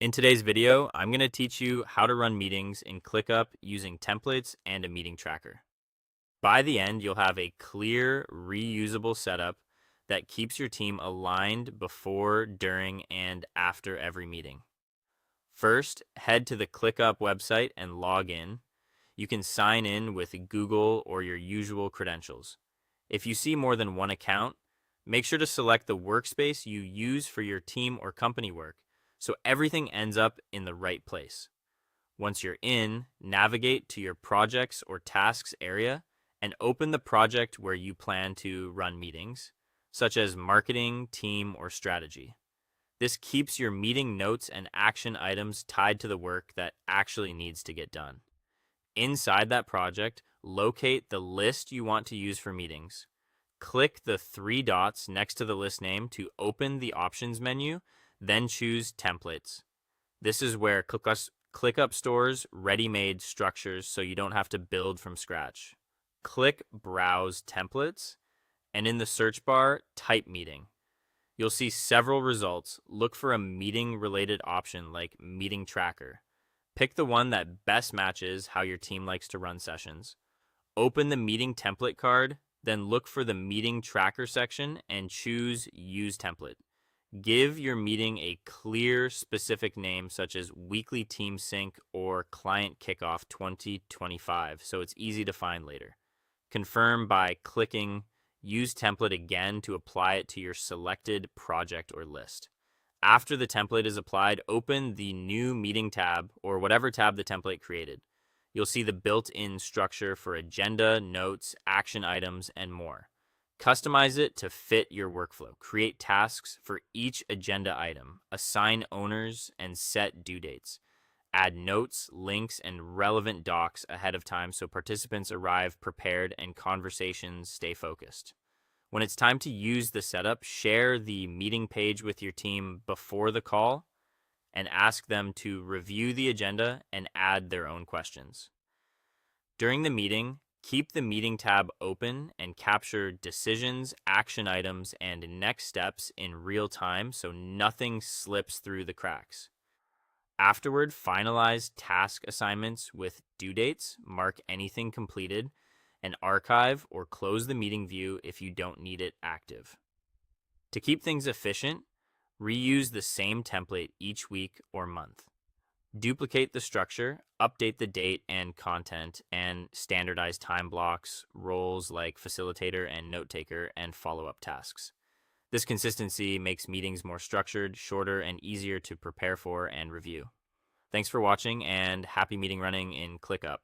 In today's video, I'm going to teach you how to run meetings in ClickUp using templates and a meeting tracker. By the end, you'll have a clear, reusable setup that keeps your team aligned before, during, and after every meeting. First, head to the ClickUp website and log in. You can sign in with Google or your usual credentials. If you see more than one account, make sure to select the workspace you use for your team or company work so everything ends up in the right place. Once you're in, navigate to your projects or tasks area and open the project where you plan to run meetings, such as marketing, team, or strategy. This keeps your meeting notes and action items tied to the work that actually needs to get done. Inside that project, locate the list you want to use for meetings. Click the three dots next to the list name to open the options menu, then choose Templates. This is where ClickUp stores ready-made structures so you don't have to build from scratch. Click Browse Templates, and in the search bar, type Meeting. You'll see several results. Look for a meeting-related option like Meeting Tracker. Pick the one that best matches how your team likes to run sessions. Open the meeting template card, then look for the meeting tracker section and choose Use Template. Give your meeting a clear, specific name such as Weekly Team Sync or Client Kickoff 2025 so it's easy to find later. Confirm by clicking Use Template again to apply it to your selected project or list. After the template is applied, open the new meeting tab or whatever tab the template created. You'll see the built-in structure for agenda, notes, action items, and more. Customize it to fit your workflow. Create tasks for each agenda item, assign owners, and set due dates. Add notes, links, and relevant docs ahead of time so participants arrive prepared and conversations stay focused. When it's time to use the setup, share the meeting page with your team before the call and ask them to review the agenda and add their own questions. During the meeting, keep the meeting tab open and capture decisions, action items, and next steps in real time so nothing slips through the cracks. Afterward, finalize task assignments with due dates, mark anything completed, and archive or close the meeting view if you don't need it active. To keep things efficient, reuse the same template each week or month. Duplicate the structure, update the date and content, and standardize time blocks, roles like facilitator and note taker, and follow-up tasks. This consistency makes meetings more structured, shorter, and easier to prepare for and review. Thanks for watching, and happy meeting running in ClickUp.